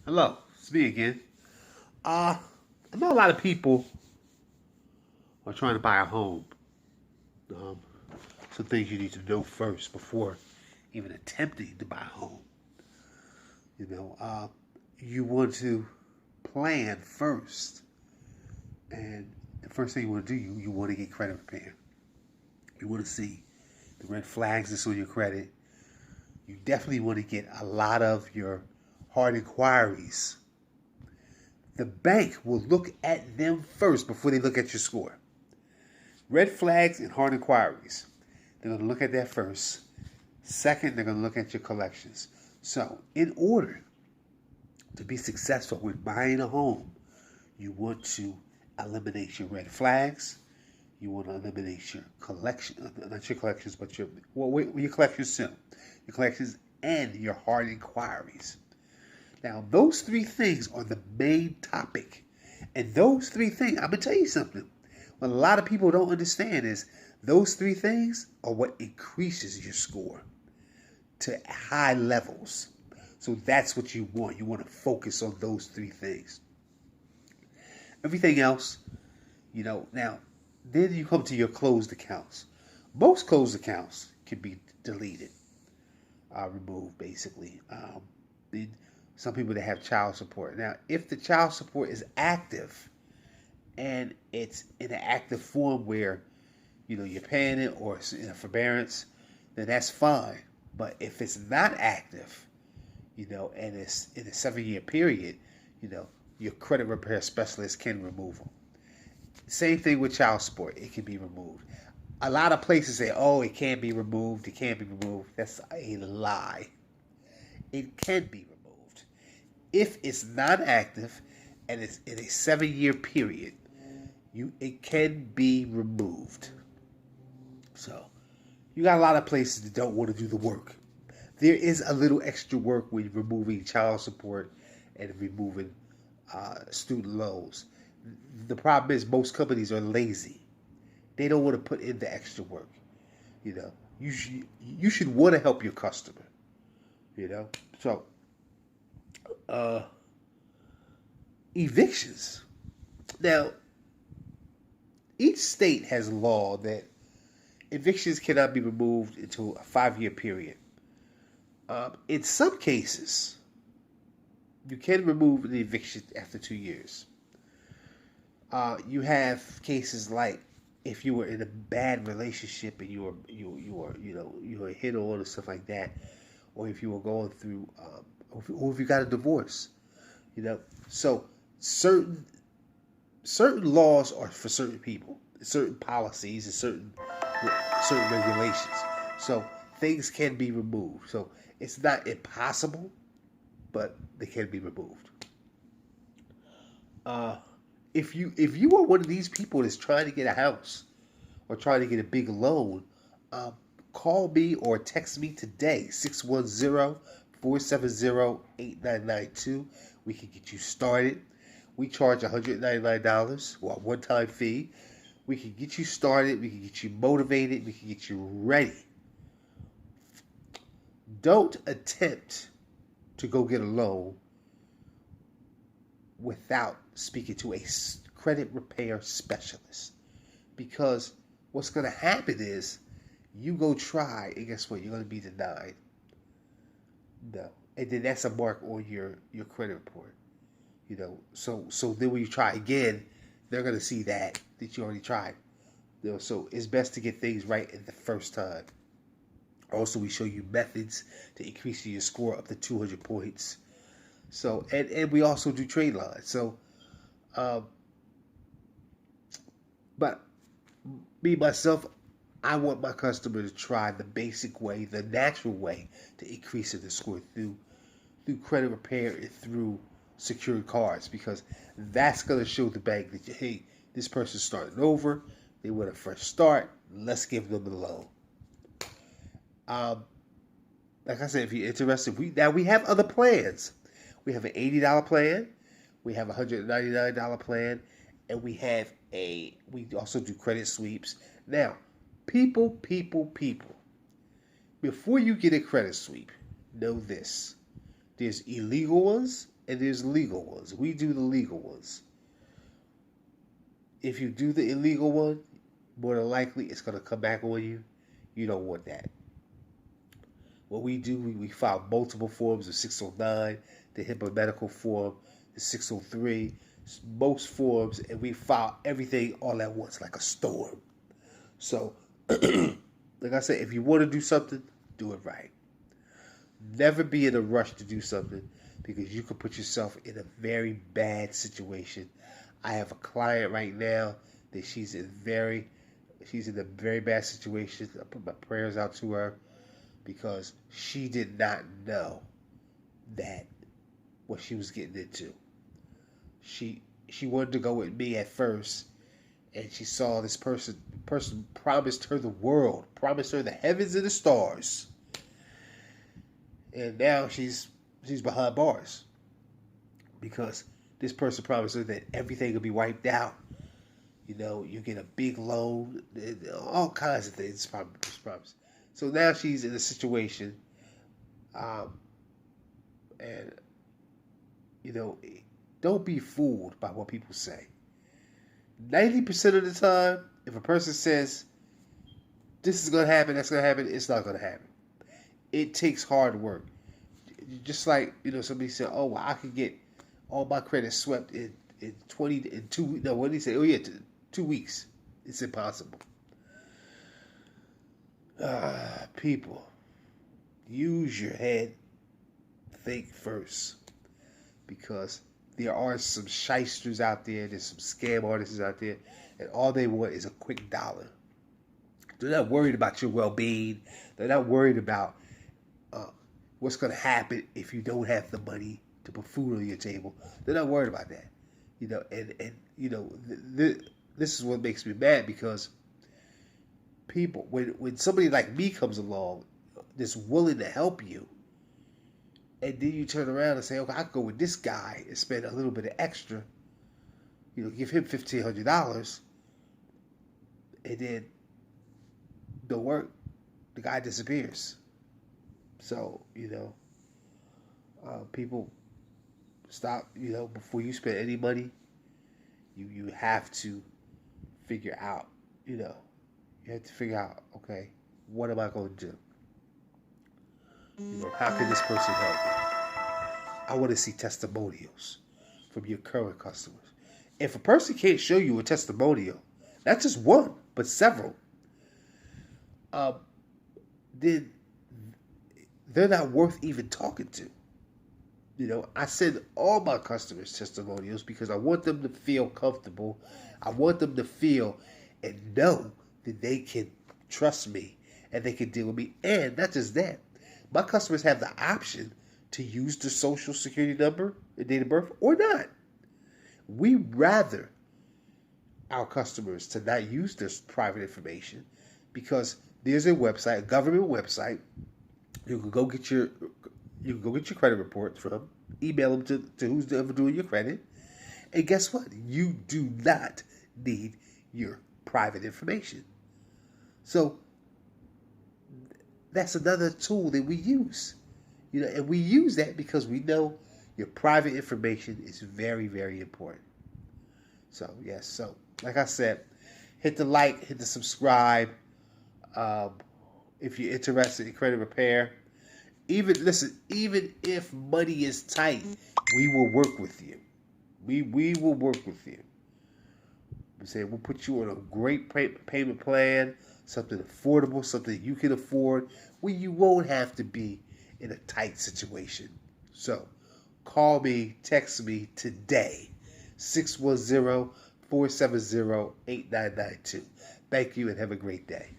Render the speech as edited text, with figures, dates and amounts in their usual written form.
Hello, it's me again. Uh, I know a lot of people are trying to buy a home. Um, some things you need to know first before even attempting to buy a home. You know, you want to plan first, and the first thing you want to do, you want to get credit repair. You want to see the red flags that's on your credit. You definitely want to get a lot of your hard inquiries. The bank will look at them first before they look at your score. Red flags and hard inquiries. They're going to look at that first. Second, they're going to look at your collections. So, in order to be successful with buying a home, you want to eliminate your red flags. You want to eliminate your collection, not your collections, but your collections too. Your collections and your hard inquiries. Now, those three things are the main topic. And those three things, I'm going to tell you something. What a lot of people don't understand is those three things are what increases your score to high levels. So that's what you want. You want to focus on those three things. Everything else, now, then you come to your closed accounts. Most closed accounts can be deleted, removed, basically. Some people that have child support. Now, if the child support is active and it's in an active form where you're paying it or it's in a forbearance, then that's fine. But if it's not active, and it's in a 7-year period, your credit repair specialist can remove them. Same thing with child support; it can be removed. A lot of places say, "Oh, it can't be removed. It can't be removed." That's a lie. It can be removed if it's not active and it's in a 7-year period. It can be removed. So you got a lot of places that don't want to do the work. There is a little extra work with removing child support and removing student loans. The problem is most companies are lazy. They don't want to put in the extra work. You know, you should want to help your customer. So uh, evictions. Now, each state has a law that evictions cannot be removed until a 5-year period. In some cases, you can remove an eviction after 2 years. You have cases like if you were in a bad relationship and you were hit on or stuff like that, or if you were going through, or if you got a divorce, So certain laws are for certain people, certain policies, and certain regulations. So things can be removed. So it's not impossible, but they can be removed. Uh, if you are one of these people that's trying to get a house or trying to get a big loan, um, call me or text me today, 610-470-8992. We can get you started. We charge $199, or a one-time fee. We can get you started. We can get you motivated. We can get you ready. Don't attempt to go get a loan without speaking to a credit repair specialist. Because what's going to happen is you go try, and guess what? You're going to be denied. No. And then that's a mark on your credit report. So then when you try again, they're going to see that you already tried. So it's best to get things right in the first time. Also, we show you methods to increase your score up to 200 points. So, and we also do trade lines. So, um, but me, myself, I want my customer to try the basic way, the natural way to increase the score through credit repair and through secured cards, because that's going to show the bank that, hey, this person's starting over. They want a fresh start. Let's give them the loan. Um, like I said, if you're interested, we have other plans. We have an $80 plan, we have a $199 plan, and we also do credit sweeps. Now, people. Before you get a credit sweep, know this: there's illegal ones and there's legal ones. We do the legal ones. If you do the illegal one, more than likely it's going to come back on you. You don't want that. What we do, we file multiple forms of 609, the HIPAA medical form, the 603, most forms, and we file everything all at once like a storm. So, like I said, if you want to do something, do it right. Never be in a rush to do something because you could put yourself in a very bad situation. I have a client right now that she's in a very bad situation. I put my prayers out to her because she did not know that what she was getting into. She wanted to go with me at first, and she saw this person promised her the world, promised her the heavens and the stars, and now she's behind bars because this person promised her that everything will be wiped out. You know, you get a big loan, all kinds of things. Promised. So now she's in a situation, and you know, don't be fooled by what people say. 90% of the time, if a person says this is going to happen, that's going to happen, it's not going to happen. It takes hard work. Just like, you know, somebody said, oh, well, I could get all my credit swept in 2 weeks. No, what did he say? Oh, yeah, 2 weeks. It's impossible. People, use your head. Think first. Because there are some shysters out there. There's some scam artists out there. And all they want is a quick dollar. They're not worried about your well-being. They're not worried about what's going to happen if you don't have the money to put food on your table. They're not worried about that. You know, and you know, this is what makes me mad because people, when somebody like me comes along that's willing to help you, and then you turn around and say, okay, I can go with this guy and spend a little bit of extra, you know, give him $1,500, and then the work, the guy disappears. So, you know, people stop, you know, before you spend any money, you have to figure out, you know, okay, what am I going to do? You know, how can this person help me? I want to see testimonials from your current customers. If a person can't show you a testimonial, not just one, but several, then they're not worth even talking to. You know, I send all my customers testimonials because I want them to feel comfortable. I want them to feel and know that they can trust me and they can deal with me. And not just that, my customers have the option to use the social security number and date of birth or not. We rather our customers to not use this private information because there's a website, a government website. You can go get your credit reports from, email them to who's ever doing your credit, and guess what? You do not need your private information. So that's another tool that we use, you know, and we use that because we know your private information is very, very important. So yes, so like I said, hit the like, hit the subscribe. If you're interested in credit repair, even if money is tight, we will work with you. We will work with you. We say we'll put you on a great payment plan, something affordable, something you can afford, where you won't have to be in a tight situation. So call me, text me today, 610-470-8992. Thank you and have a great day.